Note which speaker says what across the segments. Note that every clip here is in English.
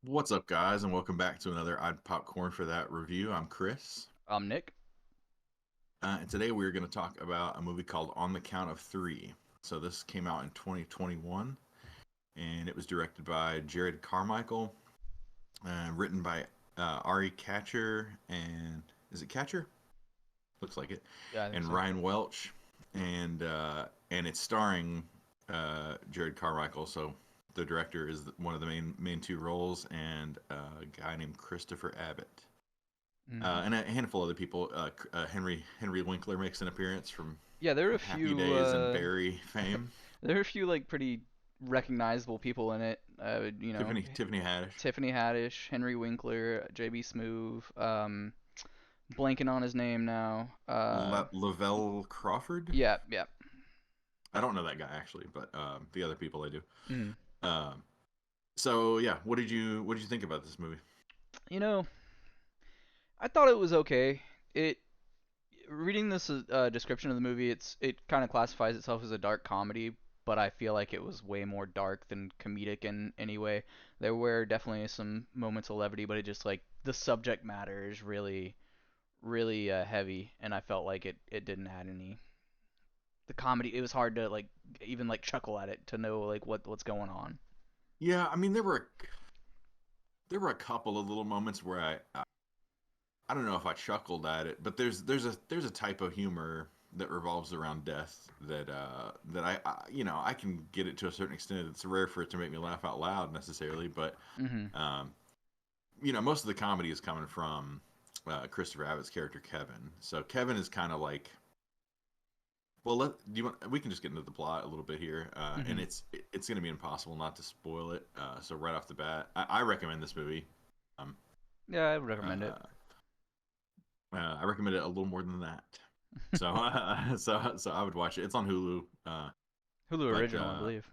Speaker 1: What's up, guys, and welcome back to another I'd Popcorn for That review. I'm Chris,
Speaker 2: Nick.
Speaker 1: and today we're going to talk about a movie called On the Count of Three. So this came out in 2021, and it was directed by Jarrod Carmichael, written by Ari Catcher, and is it Catcher? Looks like it,
Speaker 2: Yeah, I think
Speaker 1: and
Speaker 2: so.
Speaker 1: Ryan Welch, and it's starring Jarrod Carmichael. So the director is one of the main two roles, and a guy named Christopher Abbott.
Speaker 2: Hmm.
Speaker 1: And a handful of other people. Henry Winkler makes an appearance
Speaker 2: Yeah, there are a
Speaker 1: from Happy
Speaker 2: few.
Speaker 1: Days and Barry fame.
Speaker 2: There are a few like pretty recognizable people in it.
Speaker 1: Tiffany Haddish,
Speaker 2: Tiffany Haddish, Henry Winkler, J.B. Smoove. Blanking on his name now.
Speaker 1: Lavelle Crawford.
Speaker 2: Yeah, yeah.
Speaker 1: I don't know that guy actually, but the other people I do.
Speaker 2: Mm.
Speaker 1: Um, so yeah, what did you think about this movie?
Speaker 2: You know, I thought it was okay. It Reading this description of the movie, it kind of classifies itself as a dark comedy, but I feel like it was way more dark than comedic in any way. There were definitely some moments of levity, but it just like the subject matter is really heavy, and I felt like it didn't add any. The comedy, it was hard to like even like chuckle at it to know like what's going on.
Speaker 1: Yeah, I mean there were a couple of little moments where I don't know if I chuckled at it, but there's a type of humor that revolves around death that I can get it to a certain extent. It's rare for it to make me laugh out loud necessarily, but
Speaker 2: Mhm.
Speaker 1: um, most of the comedy is coming from Christopher Abbott's character Kevin. So Kevin is kind of like, well, we can just get into the plot a little bit here, and
Speaker 2: Mhm.
Speaker 1: it's going to be impossible not to spoil it. So right off the bat, I recommend this movie. Um,
Speaker 2: Yeah, I would recommend it.
Speaker 1: uh, I recommend it a little more than that. So, so I would watch it. It's on Hulu.
Speaker 2: Hulu
Speaker 1: But
Speaker 2: original, I believe.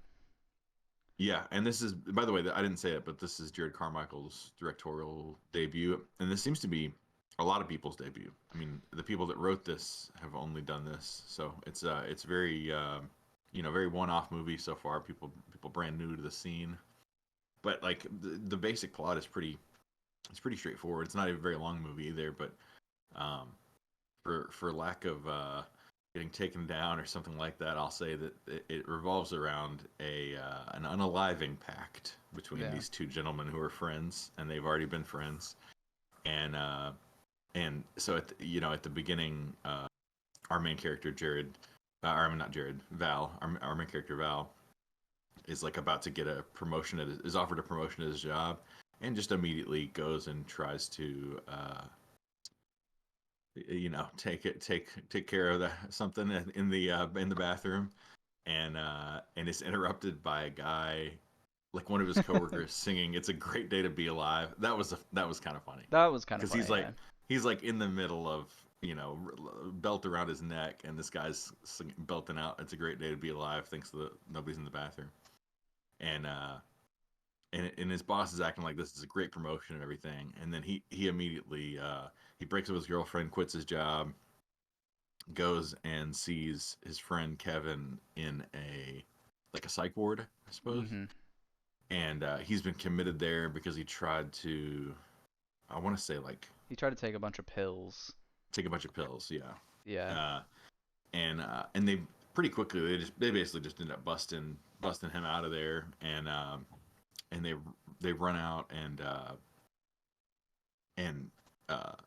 Speaker 1: yeah, and this is, by the way, I didn't say it, but this is Jared Carmichael's directorial debut, and this seems to be a lot of people's debut. I mean, the people that wrote this have only done this, so it's very very one-off movie so far. People brand new to the scene, but like the basic plot is pretty straightforward. It's not a very long movie either, but um, for lack of getting taken down or something like that, I'll say that it revolves around a an unaliving pact between
Speaker 2: Yeah.
Speaker 1: these two gentlemen who are friends, and they've already been friends. And so at the beginning, our main character Jared, I mean not Jared, Val, our main character Val is like about to get a promotion is offered a promotion at his job, and just immediately goes and tries to take care of something in the bathroom, and it's interrupted by a guy, like one of his coworkers, singing "It's a Great Day to Be Alive." That was kind of funny
Speaker 2: That was kind of
Speaker 1: because
Speaker 2: funny, yeah.
Speaker 1: he's like in the middle of belt around his neck, and this guy's belting out "It's a Great Day to Be Alive" thinks that nobody's in the bathroom, and and his boss is acting like this is a great promotion and everything, and then he immediately he breaks up with his girlfriend, quits his job, goes and sees his friend Kevin in a psych ward, I suppose,
Speaker 2: Mhm.
Speaker 1: and he's been committed there because he tried to, I want to say, like,
Speaker 2: He tried to take a bunch of pills.
Speaker 1: take a bunch of pills, yeah,
Speaker 2: Yeah.
Speaker 1: uh, and they pretty quickly they basically just end up busting him out of there, and they run out, and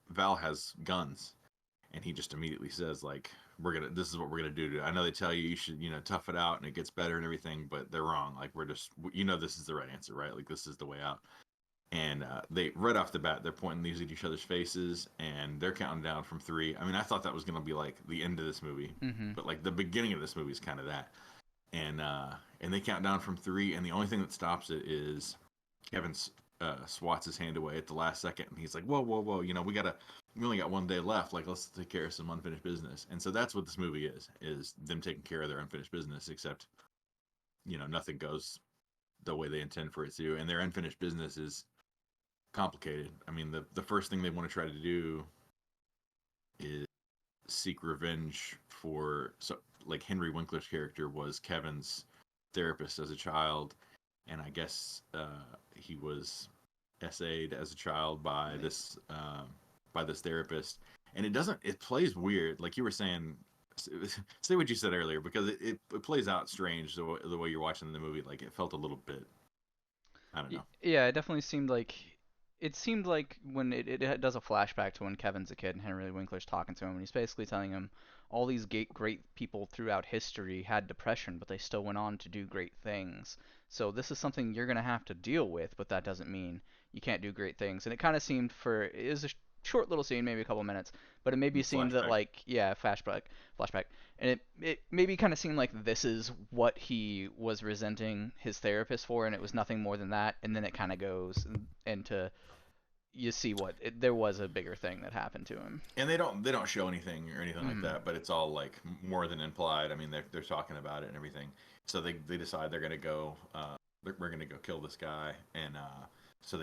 Speaker 1: Val has guns, and he just immediately says, like, this is what we're gonna do. I know they tell you should tough it out and it gets better and everything, but they're wrong. Like, we're just this is the right answer, right? Like, this is the way out. And they right off the bat they're pointing these at each other's faces, and they're counting down from three. I mean, I thought that was gonna be like the end of this movie,
Speaker 2: Mhm.
Speaker 1: but like the beginning of this movie is kind of that. And they count down from three, and the only thing that stops it is Kevin swats his hand away at the last second, and he's like, "Whoa, whoa, whoa! We only got one day left. Like, let's take care of some unfinished business." And so that's what this movie is them taking care of their unfinished business. Except, nothing goes the way they intend for it to, and their unfinished business is complicated. I mean, the first thing they want to try to do is seek revenge for, so like, Henry Winkler's character was Kevin's therapist as a child, and I guess he was essayed as a child by this therapist, and it plays weird, like you were saying. Say what you said earlier, because it plays out strange the way you're watching the movie. Like it felt a little bit, I don't know.
Speaker 2: Yeah, it definitely seemed like when it does a flashback to when Kevin's a kid and Henry Winkler's talking to him, and he's basically telling him all these great people throughout history had depression, but they still went on to do great things. So this is something you're gonna have to deal with, but that doesn't mean you can't do great things. And it kind of seemed it was a short little scene, maybe a couple minutes, but it maybe seemed that,
Speaker 1: Flashback.
Speaker 2: like, yeah, flashback, and it maybe kind of seemed like this is what he was resenting his therapist for, and it was nothing more than that. And then it kind of goes into, you see there was a bigger thing that happened to him.
Speaker 1: And they don't show anything or anything like
Speaker 2: Mm-hmm.
Speaker 1: that, but it's all like more than implied. I mean, they're talking about it and everything. So they decide they're gonna go. We're gonna go kill this guy, and so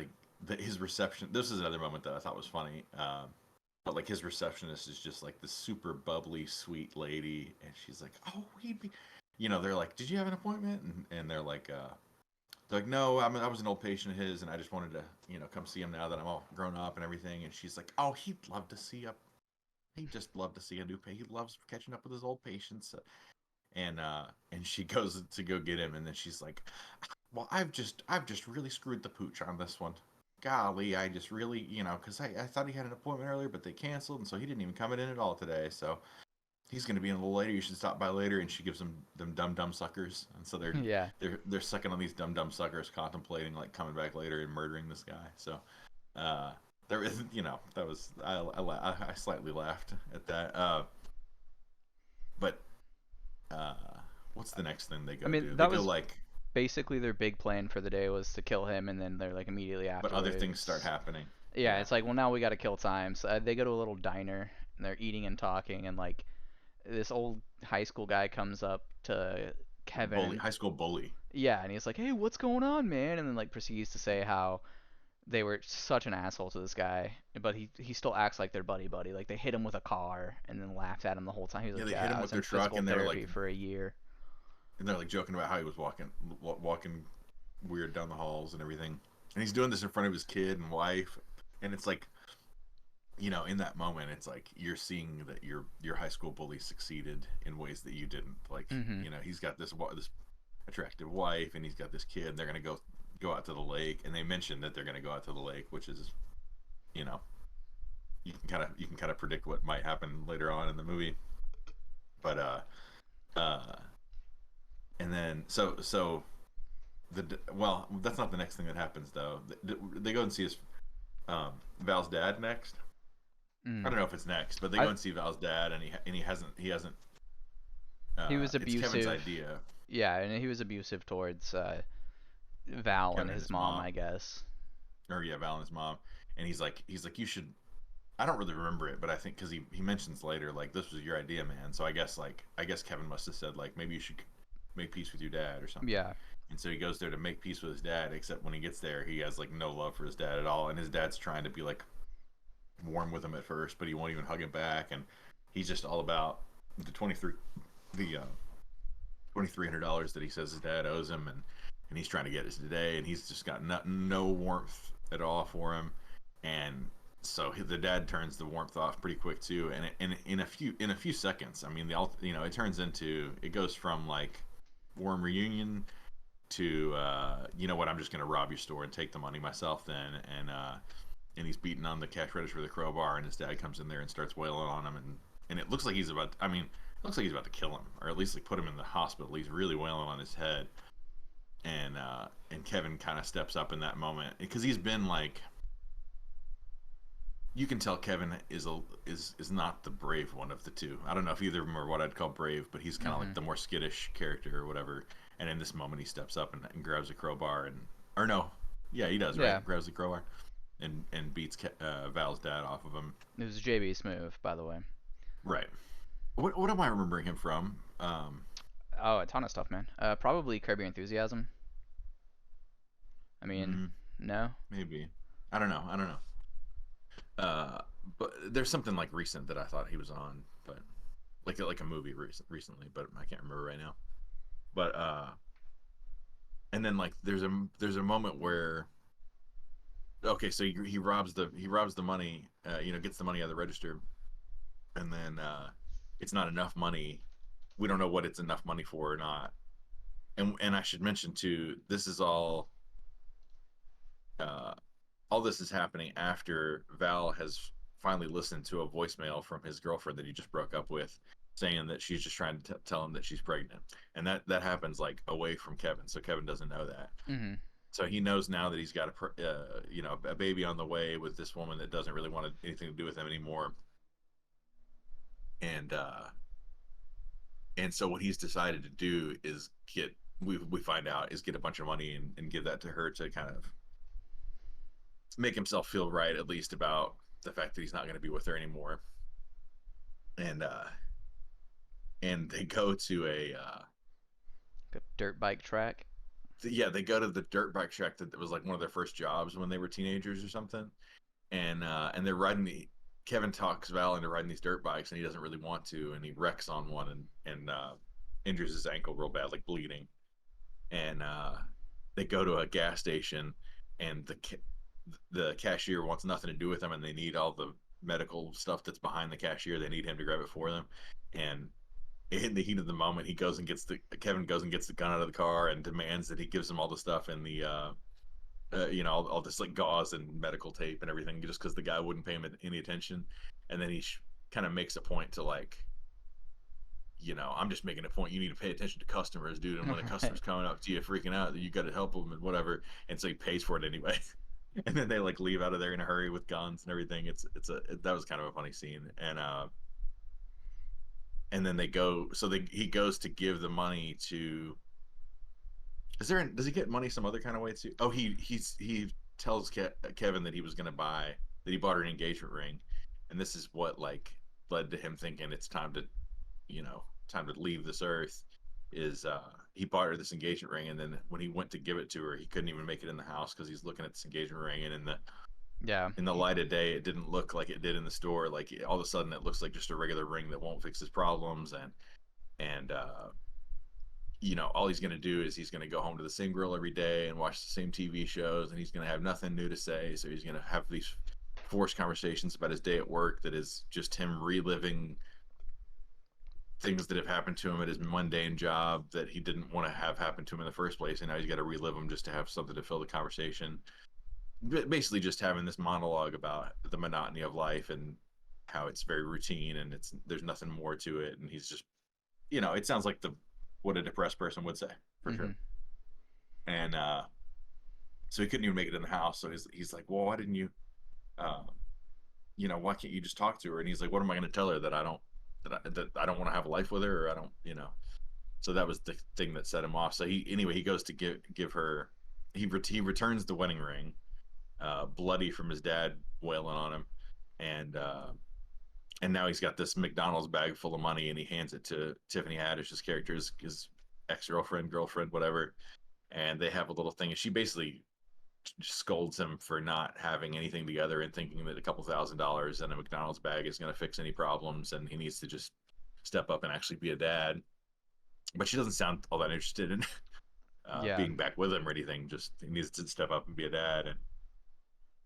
Speaker 1: his reception. This is another moment that I thought was funny. But like his receptionist is just like this super bubbly, sweet lady, and she's like, "Oh, we'd be," they're like, "Did you have an appointment?" And they're like, "No, I was an old patient of his, and I just wanted to, come see him now that I'm all grown up and everything." And she's like, "Oh, he'd just love to see a new patient. He loves catching up with his old patients." And she goes to go get him, and then she's like, "Well, I've just really screwed the pooch on this one. Golly, I just really, because I thought he had an appointment earlier, but they canceled, and so he didn't even come in at all today. So he's going to be in a little later. You should stop by later." And she gives them dumb suckers, and so they're
Speaker 2: Yeah.
Speaker 1: they're sucking on these dumb suckers, contemplating like coming back later and murdering this guy. So there is, that was I slightly laughed at that. But uh, what's the next thing they
Speaker 2: I
Speaker 1: go
Speaker 2: mean,
Speaker 1: do? They
Speaker 2: that
Speaker 1: go
Speaker 2: was
Speaker 1: like,
Speaker 2: basically their big plan for the day, was to kill him, and then they're like immediately
Speaker 1: but other things start
Speaker 2: afterwards.
Speaker 1: happening.
Speaker 2: Yeah,
Speaker 1: Yeah,
Speaker 2: it's like, well, now we got to kill time. So they go to a little diner and they're eating and talking, and like this old high school guy comes up to Kevin
Speaker 1: bully,
Speaker 2: and,
Speaker 1: high school bully.
Speaker 2: yeah, and he's like, "Hey, what's going on, man?" And then like proceeds to say how they were such an asshole to this guy, but he still acts like they're buddy. Like they hit him with a car and then laughed at him the whole time. He was
Speaker 1: Yeah,
Speaker 2: like,
Speaker 1: they
Speaker 2: "Yeah,
Speaker 1: hit him
Speaker 2: I
Speaker 1: with
Speaker 2: was
Speaker 1: their
Speaker 2: in
Speaker 1: truck,
Speaker 2: physical
Speaker 1: and
Speaker 2: therapy for a year."
Speaker 1: they're like joking about how he was walking weird down the halls and everything, and he's doing this in front of his kid and wife, and it's like, in that moment, it's like you're seeing that your high school bully succeeded in ways that you didn't. Like,
Speaker 2: Mm-hmm.
Speaker 1: he's got this attractive wife, and he's got this kid. And they're gonna go out to the lake, and they mentioned that they're gonna go out to the lake, which is, you know, you can kind of predict what might happen later on in the movie. But uh, and then so well, that's not the next thing that happens though. They go and see his Val's dad next. I
Speaker 2: Mm.
Speaker 1: don't know if it's next, but they go
Speaker 2: I
Speaker 1: and see Val's dad, and he hasn't.
Speaker 2: He was
Speaker 1: It's Kevin's
Speaker 2: abusive.
Speaker 1: idea,
Speaker 2: Yeah, and he was abusive towards Val and
Speaker 1: Kevin and
Speaker 2: his
Speaker 1: his
Speaker 2: mom,
Speaker 1: mom,
Speaker 2: I guess.
Speaker 1: or yeah, Val and his mom, and he's like you should. I don't really remember it, but I think because he mentions later like this was your idea, man. So I guess Kevin must have said like maybe you should make peace with your dad or something.
Speaker 2: Yeah.
Speaker 1: And so he goes there to make peace with his dad, except when he gets there, he has like no love for his dad at all, and his dad's trying to be like warm with him at first, but he won't even hug him back, and he's just all about the $2,300 that he says his dad owes him, and he's trying to get it today, and he's just got no warmth at all for him, and so the dad turns the warmth off pretty quick too, and in a few seconds, I mean it goes from like warm reunion to you know what, I'm just gonna rob your store and take the money myself then, and he's beating on the cash register with a crowbar, and his dad comes in there and starts wailing on him, and it looks like he's about, I mean, it looks like he's about to kill him, or at least like put him in the hospital. He's really wailing on his head, and Kevin kind of steps up in that moment because he's been like, you can tell Kevin is not the brave one of the two. I don't know if either of them are what I'd call brave, but he's kind of like
Speaker 2: Mhm.
Speaker 1: the more skittish character or whatever. And in this moment, he steps up and grabs a crowbar, or no, yeah, he does,
Speaker 2: Yeah.
Speaker 1: right? Grabs the crowbar and beats Val's dad off of him.
Speaker 2: It was JB Smoove, by the way.
Speaker 1: Right. What am I remembering him from?
Speaker 2: Oh, a ton of stuff, man. Probably Curb Your Enthusiasm. I mean,
Speaker 1: Mm,
Speaker 2: no.
Speaker 1: maybe. I don't know. I don't know. Uh, but there's something like recent that I thought he was on, but like a movie recently, but I can't remember right now. But and then like there's a moment where okay, so he robs the money, gets the money out of the register, and then it's not enough money. We don't know what it's enough money for or not. And I should mention too, this is uh, all this is happening after Val has finally listened to a voicemail from his girlfriend that he just broke up with, saying that she's just trying to tell him that she's pregnant, and that happens like away from Kevin, so Kevin doesn't know that.
Speaker 2: Mhm.
Speaker 1: So he knows now that he's got a baby on the way with this woman that doesn't really want anything to do with him anymore, and so what he's decided to do is we find out is get a bunch of money and give that to her to kind of make himself feel right, at least about the fact that he's not going to be with her anymore. And they go to
Speaker 2: A dirt bike track.
Speaker 1: they go to the dirt bike track that was like one of their first jobs when they were teenagers or something. And they're riding the Kevin talks Val into riding these dirt bikes, and he doesn't really want to, and he wrecks on one and injures his ankle real bad, like bleeding. And they go to a gas station, and the cashier wants nothing to do with them, and they need all the medical stuff that's behind the cashier. They need him to grab it for them. And in the heat of the moment, Kevin goes and gets the gun out of the car and demands that he gives him all the stuff in the all this like gauze and medical tape and everything, just because the guy wouldn't pay him any attention. And then he kind of makes a point to like, I'm just making a point. You need to pay attention to customers, dude. And when a
Speaker 2: Right.
Speaker 1: customer's coming up to you freaking out, you got to help them and whatever. And so he pays for it anyway. And then they like leave out of there in a hurry with guns and everything. That was kind of a funny scene. And then they go. So he goes to give the money to. Does he get money some other kind of way too? Oh, he tells Kevin that he bought her an engagement ring, and this is what like led to him thinking it's time to leave this earth. Is he bought her this engagement ring, and then when he went to give it to her, he couldn't even make it in the house because he's looking at this engagement ring, and
Speaker 2: Yeah.
Speaker 1: in the light of day, it didn't look like it did in the store. Like all of a sudden, it looks like just a regular ring that won't fix his problems, and all he's going to do is he's going to go home to the same girl every day and watch the same TV shows, and he's going to have nothing new to say. So he's going to have these forced conversations about his day at work that is just him reliving things that have happened to him at his mundane job that he didn't want to have happen to him in the first place, and now he's got to relive them just to have something to fill the conversation. Basically, just having this monologue about the monotony of life and how it's very routine and there's nothing more to it, and he's just it sounds like the what a depressed person would say for sure.
Speaker 2: Mhm.
Speaker 1: And so he couldn't even make it in the house. So he's like, well, why didn't you, uh, why can't you just talk to her? And he's like, what am I going to tell her that I don't want to have a life with her, or I don't. So that was the thing that set him off. So he goes to give her, he returns the wedding ring, bloody from his dad wailing on him, and now he's got this McDonald's bag full of money, and he hands it to Tiffany Haddish's character, his girlfriend, whatever. And they have a little thing, and she basically scolds him for not having anything together and thinking that a couple $1,000s in a McDonald's bag is going to fix any problems, and he needs to just step up and actually be a dad. But she doesn't sound all that interested in
Speaker 2: Yeah.
Speaker 1: being back with him or anything. Just he needs to step up and be a dad,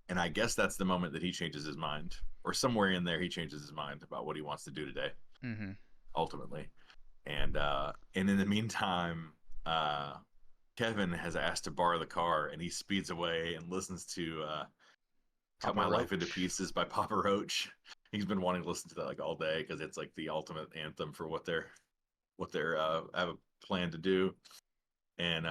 Speaker 1: and I guess that's the moment that he changes his mind, or somewhere in there he changes his mind about what he wants to do today,
Speaker 2: Mhm.
Speaker 1: ultimately. And in the meantime, uh, Kevin has asked to borrow the car, and he speeds away and listens to "Cut
Speaker 2: Papa
Speaker 1: My Life into
Speaker 2: Roach.
Speaker 1: Pieces" by Papa Roach. He's been wanting to listen to that like all day because it's like the ultimate anthem for what they're have a plan to do, and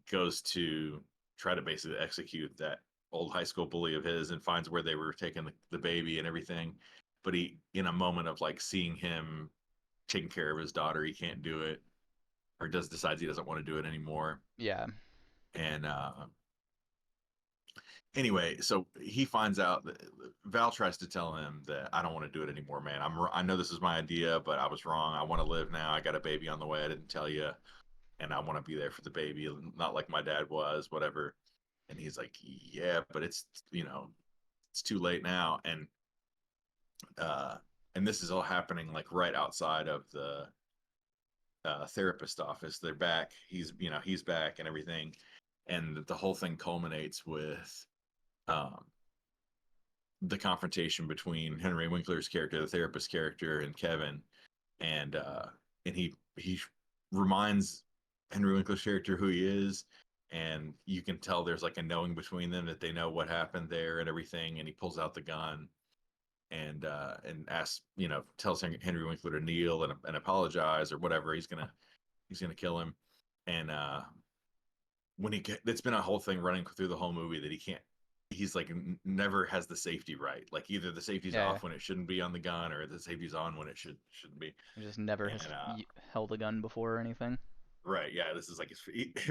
Speaker 1: goes to try to basically execute that old high school bully of his, and finds where they were taking the baby and everything. But he, in a moment of like seeing him taking care of his daughter, he can't do it, or decides he doesn't want to do it anymore.
Speaker 2: Yeah.
Speaker 1: And anyway, so he finds out that Val tries to tell him that I don't want to do it anymore, man. I know this is my idea, but I was wrong. I want to live now. I got a baby on the way. I didn't tell you, and I want to be there for the baby, not like my dad was, whatever. And he's like, yeah, but it's too late now. Uh, and this is all happening like right outside of the therapist office. They're back. He's back and everything, and the whole thing culminates with um, the confrontation between Henry Winkler's character, the therapist character, and Kevin, and he reminds Henry Winkler's character who he is, and you can tell there's like a knowing between them that they know what happened there and everything. And he pulls out the gun and asks, tells Henry Winkler to kneel and apologize or whatever. He's gonna kill him, and when it's been a whole thing running through the whole movie that he can't. He's like never has the safety right. Like either the safety's
Speaker 2: Yeah, yeah.
Speaker 1: off when it shouldn't be on the gun, or the safety's on when it shouldn't be.
Speaker 2: He just never has
Speaker 1: And
Speaker 2: held a gun before or anything.
Speaker 1: right, yeah, this is like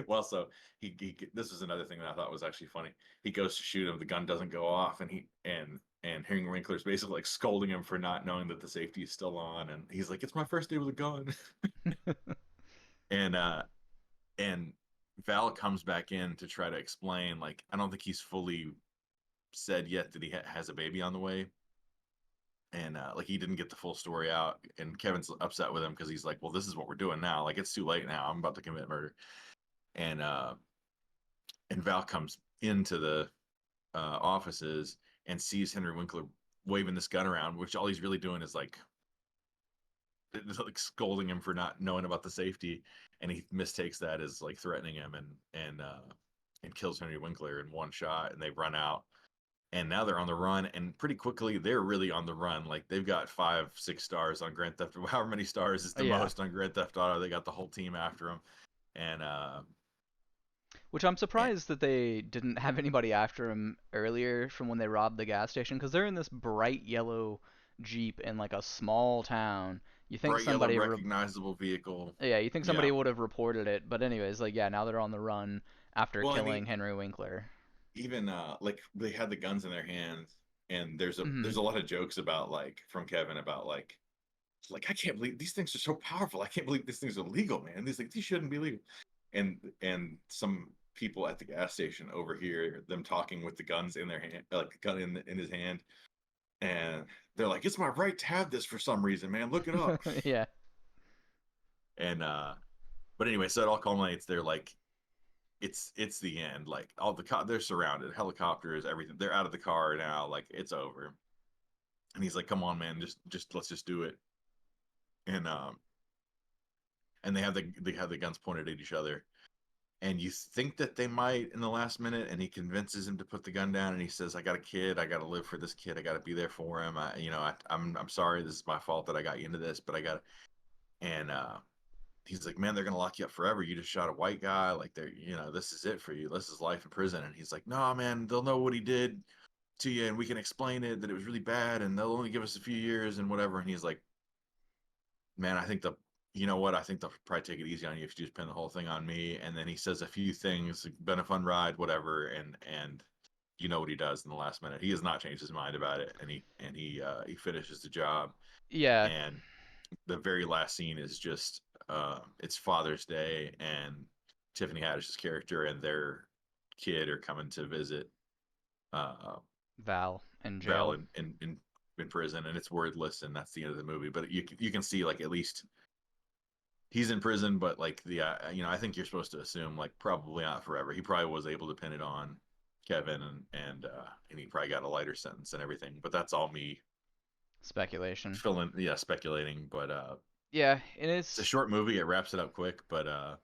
Speaker 1: well, so this is another thing that I thought was actually funny. He goes to shoot him, the gun doesn't go off, and Henry Winkler's basically like scolding him for not knowing that the safety is still on, and he's like, "It's my first day with a gun," and and Val comes back in to try to explain. Like, I don't think he's fully said yet that he has a baby on the way, and like he didn't get the full story out. And Kevin's upset with him because he's like, "Well, this is what we're doing now. Like, it's too late now. I'm about to commit murder." And and Val comes into the offices and sees Henry Winkler waving this gun around, which all he's really doing is like scolding him for not knowing about the safety, and he mistakes that as like threatening him, and kills Henry Winkler in one shot, and they run out. And now they're on the run, and pretty quickly they're really on the run. Like they've got 5, 6 stars on Grand Theft. However many stars is the
Speaker 2: Yeah,
Speaker 1: most on Grand Theft Auto. They got the whole team after them, and
Speaker 2: which I'm
Speaker 1: and
Speaker 2: surprised that they didn't have anybody after him earlier from when they robbed the gas station, because they're in this bright yellow Jeep in like a small town. You think
Speaker 1: bright yellow
Speaker 2: somebody,
Speaker 1: recognizable vehicle.
Speaker 2: yeah, you think
Speaker 1: Yeah.
Speaker 2: somebody would have reported it, but anyways, like yeah, now they're on the run after
Speaker 1: Well, I
Speaker 2: killing
Speaker 1: mean,
Speaker 2: Henry Winkler.
Speaker 1: even like they had the guns in their hands, and there's a
Speaker 2: Hmm.
Speaker 1: there's a lot of jokes about like from Kevin about like I can't believe these things are so powerful. I can't believe these things are legal, man. These shouldn't be legal. And some people at the gas station overhear them talking with the guns in their hand, like the gun in his hand, and they're like, "It's my right to have this for some reason, man. Look it up."
Speaker 2: Yeah,
Speaker 1: And but anyway, so it all culminates. They're like, it's the end. Like all they're surrounded, helicopters, everything. They're out of the car now. Like it's over. And he's like, "Come on, man, just let's just do it." And and they have the guns pointed at each other, and you think that they might in the last minute, and he convinces him to put the gun down, and he says, "I got a kid, I got to live for this kid, I got to be there for him. I'm sorry, this is my fault that I got you into this, but I got." And he's like, "Man, they're gonna lock you up forever. You just shot a white guy. Like this is it for you. This is life in prison." And he's like, "No, man, they'll know what he did to you, and we can explain it that it was really bad, and they'll only give us a few years and whatever." And he's like, "Man, I think I think they'll probably take it easy on you if you just pin the whole thing on me." And then he says a few things, like, "Been a fun ride, whatever," and you know what he does in the last minute. He has not changed his mind about it, and he finishes the job.
Speaker 2: yeah,
Speaker 1: And the very last scene is just it's Father's Day, and Tiffany Haddish's character and their kid are coming to visit uh,
Speaker 2: Val in
Speaker 1: Val
Speaker 2: jail.
Speaker 1: in prison, and it's wordless, and that's the end of the movie. But you can see like at least he's in prison, but like I think you're supposed to assume like probably not forever. He probably was able to pin it on Kevin, and he probably got a lighter sentence and everything. But that's all me
Speaker 2: Speculation.
Speaker 1: filling, yeah, speculating. But
Speaker 2: Yeah, and
Speaker 1: it's a short movie. It wraps it up quick, but I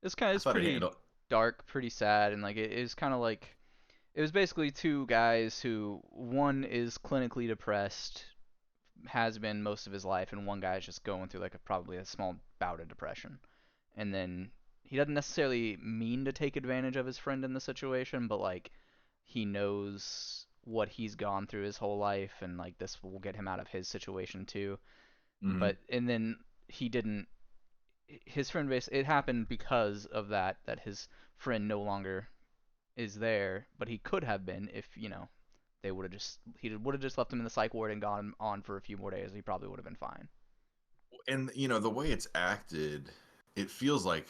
Speaker 2: it's
Speaker 1: thought it
Speaker 2: pretty
Speaker 1: handled.
Speaker 2: dark, pretty sad, and like it is kind of like it was basically two guys who one is clinically depressed, has been most of his life, and one guy's just going through like probably a small bout of depression. And then he doesn't necessarily mean to take advantage of his friend in the situation, but like he knows what he's gone through his whole life, and like this will get him out of his situation too.
Speaker 1: Mhm.
Speaker 2: But and then he didn't. His friend base. It happened because of that his friend no longer is there, but he could have been if they would have just he would have just left him in the psych ward and gone on for a few more days. He probably would have been fine.
Speaker 1: And the way it's acted, it feels like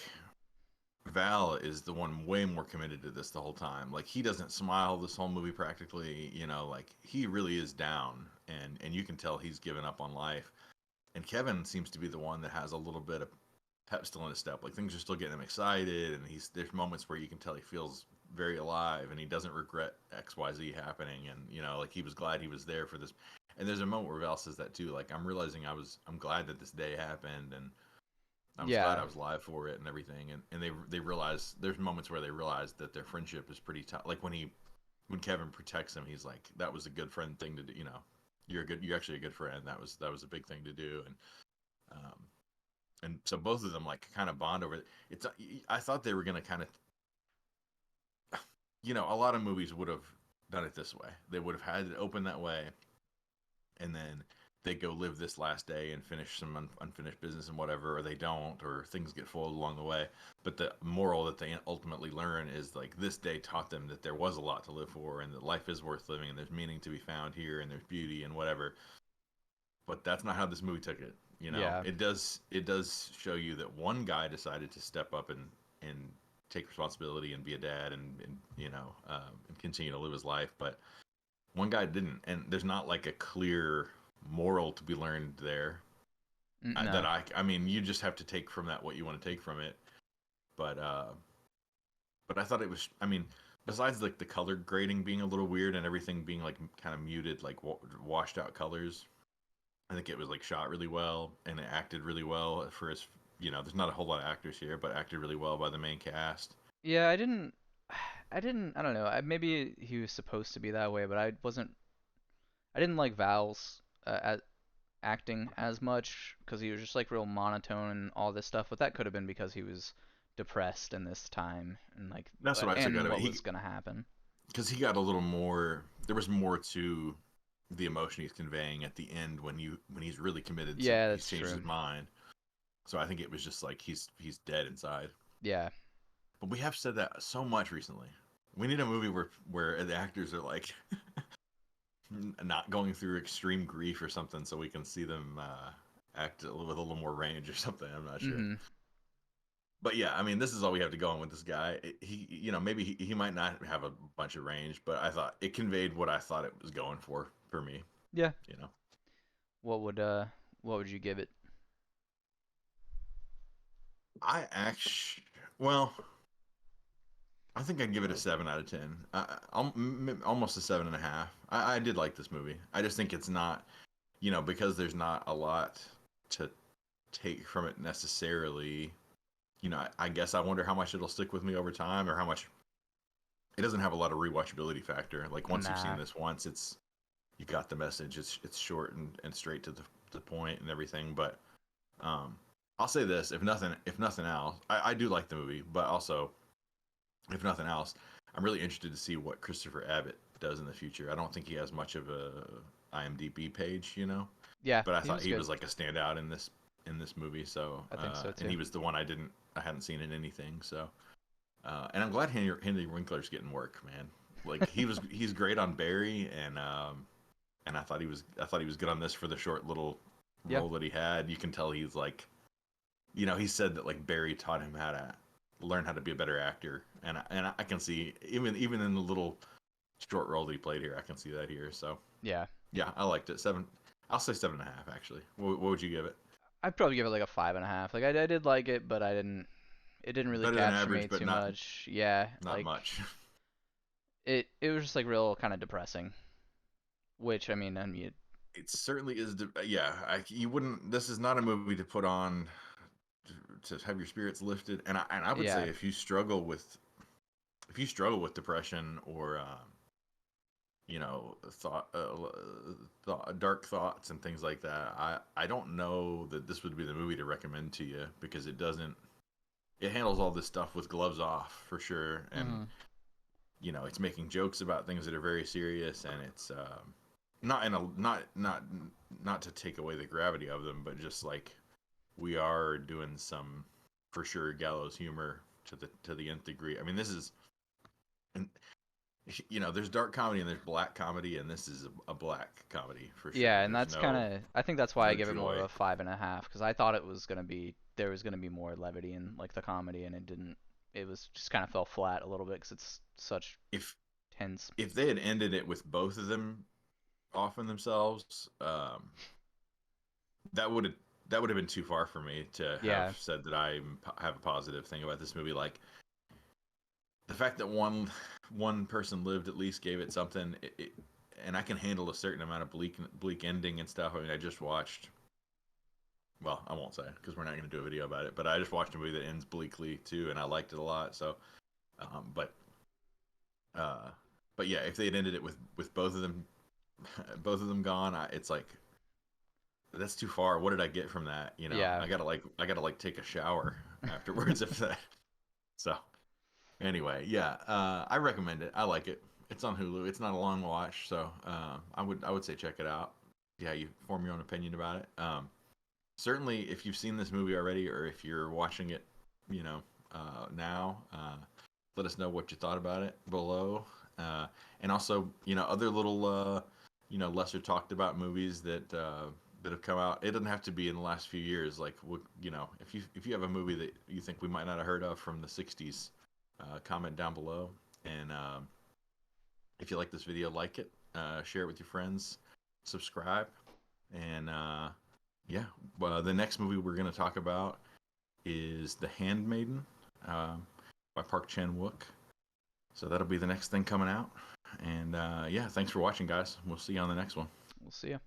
Speaker 1: Val is the one way more committed to this the whole time. Like he doesn't smile this whole movie practically. Like he really is down, and you can tell he's given up on life. And Kevin seems to be the one that has a little bit of pep still in his step. Like things are still getting him excited, and there's moments where you can tell he feels very alive, and he doesn't regret XYZ happening, and like he was glad he was there for this. And there's a moment where Val says that too, like I'm glad that this day happened, and I was glad
Speaker 2: Yeah.
Speaker 1: I was alive for it and everything. And they realize there's moments where they realize that their friendship is pretty tough. Like when Kevin protects him, he's like, that was a good friend thing to do. You're actually a good friend. That was a big thing to do. Um, and so both of them like kind of bond over it. I thought they were gonna kind of, a lot of movies would have done it this way. They would have had it open that way, and then they go live this last day and finish some unfinished business and whatever, or they don't, or things get foiled along the way. But the moral that they ultimately learn is like this day taught them that there was a lot to live for, and that life is worth living, and there's meaning to be found here, and there's beauty and whatever. But that's not how this movie took it.
Speaker 2: Yeah.
Speaker 1: It does show you that one guy decided to step up and take responsibility and be a dad, and continue to live his life, but one guy didn't, and there's not like a clear moral to be learned there. That
Speaker 2: No.
Speaker 1: I mean, you just have to take from that what you want to take from it. But I thought it was. I mean, besides like the color grading being a little weird and everything being like kind of muted, like washed out colors, I think it was like shot really well and it acted really well for his. There's not a whole lot of actors here, but acted really well by the main cast.
Speaker 2: Yeah, I don't know. Maybe he was supposed to be that way, but I didn't like Val's acting as much because he was just like real monotone and all this stuff. But that could have been because he was depressed in this time and like
Speaker 1: That's what I took out
Speaker 2: and
Speaker 1: of it.
Speaker 2: what was gonna happen.
Speaker 1: Because he got a little more. There was more to the emotion he's conveying at the end when he's really committed to.
Speaker 2: Yeah,
Speaker 1: He's
Speaker 2: that's
Speaker 1: changed
Speaker 2: true.
Speaker 1: his mind. So I think it was just like he's dead inside.
Speaker 2: Yeah.
Speaker 1: But we have said that so much recently. We need a movie where the actors are like not going through extreme grief or something, so we can see them act with a little more range or something. I'm not sure.
Speaker 2: Mhm.
Speaker 1: But yeah, I mean, this is all we have to go on with this guy. Maybe he might not have a bunch of range, but I thought it conveyed what I thought it was going for me.
Speaker 2: Yeah.
Speaker 1: You know,
Speaker 2: What would uh what would you give it?
Speaker 1: I actually, well, I think I'd give it a 7 out of 10. Almost a 7.5. I did like this movie. I just think it's not, because there's not a lot to take from it necessarily. I guess I wonder how much it'll stick with me over time, or how much it doesn't have a lot of rewatchability factor. Like once you've seen
Speaker 2: Nah.
Speaker 1: this once, you got the message. It's short and straight to the point and everything. But um, I'll say this: if nothing else, I do like the movie, but also if nothing else, I'm really interested to see what Christopher Abbott does in the future. I don't think he has much of a IMDb page,
Speaker 2: Yeah,
Speaker 1: but I
Speaker 2: he
Speaker 1: thought
Speaker 2: was
Speaker 1: he
Speaker 2: good.
Speaker 1: was like a standout in this movie. So,
Speaker 2: I think so
Speaker 1: and
Speaker 2: too.
Speaker 1: he was the one I hadn't seen in anything. So, and I'm glad Henry Winkler's getting work, man. Like he's great on Barry, and I thought he was good on this for the short little
Speaker 2: Yeah.
Speaker 1: role that he had. You can tell he's like, he said that like Barry taught him how to learn how to be a better actor, and I can see even in the little short role that he played here, I can see that here. So
Speaker 2: Yeah.
Speaker 1: yeah, I liked it. Seven, I'll say 7.5 actually. What would you give it?
Speaker 2: I'd probably give it like a 5.5. Like I did like it, but I didn't. It didn't really
Speaker 1: Better than
Speaker 2: capture me
Speaker 1: average, but
Speaker 2: too
Speaker 1: not
Speaker 2: much. Yeah,
Speaker 1: not
Speaker 2: like
Speaker 1: much.
Speaker 2: it was just like real kind of depressing. Which I mean,
Speaker 1: It certainly is. Yeah, you wouldn't. This is not a movie to put on to have your spirits lifted. And I would
Speaker 2: yeah,
Speaker 1: say if you struggle with depression or dark thoughts and things like that, I don't know that this would be the movie to recommend to you, because it handles all this stuff with gloves off for sure, and
Speaker 2: hmm
Speaker 1: it's making jokes about things that are very serious, and it's not in a not to take away the gravity of them, but just like we are doing some for sure gallows humor to the nth degree. I mean, this is, and there's dark comedy and there's black comedy, and this is a black comedy for
Speaker 2: yeah,
Speaker 1: sure.
Speaker 2: and that's kind of I think that's why I
Speaker 1: No
Speaker 2: give it more of
Speaker 1: joy.
Speaker 2: a 5.5 because I thought it was gonna be there was gonna be more levity in like the comedy, and it didn't. It was just kind of fell flat a little bit because it's such
Speaker 1: If
Speaker 2: tense.
Speaker 1: if they had ended it with both of them offing themselves, that would have that would have been too far for me to have
Speaker 2: Yeah,
Speaker 1: said that I have a positive thing about this movie. Like the fact that one person lived at least gave it something. And I can handle a certain amount of bleak ending and stuff. I mean, I just watched. Well, I won't say because we're not going to do a video about it. But I just watched a movie that ends bleakly too, and I liked it a lot. So, but yeah, if they had ended it with both of them gone, it's like that's too far. What did I get from that? You know,
Speaker 2: Yeah.
Speaker 1: I gotta take a shower afterwards if that. So anyway, yeah, I recommend it. I like it. It's on Hulu. It's not a long watch, so I would say check it out. Yeah, you form your own opinion about it. Certainly, if you've seen this movie already, or if you're watching it, you know, now, let us know what you thought about it below. And also, you know, other little, lesser talked about movies that have come out. It doesn't have to be in the last few years. Like, you know, if you have a movie that you think we might not have heard of from the '60s, comment down below. And if you like this video, like it, share it with your friends, subscribe, and yeah. The next movie we're going to talk about is The Handmaiden by Park Chan-wook. So that'll be the next thing coming out. And yeah, thanks for watching, guys. We'll see you on the next one.
Speaker 2: We'll see ya.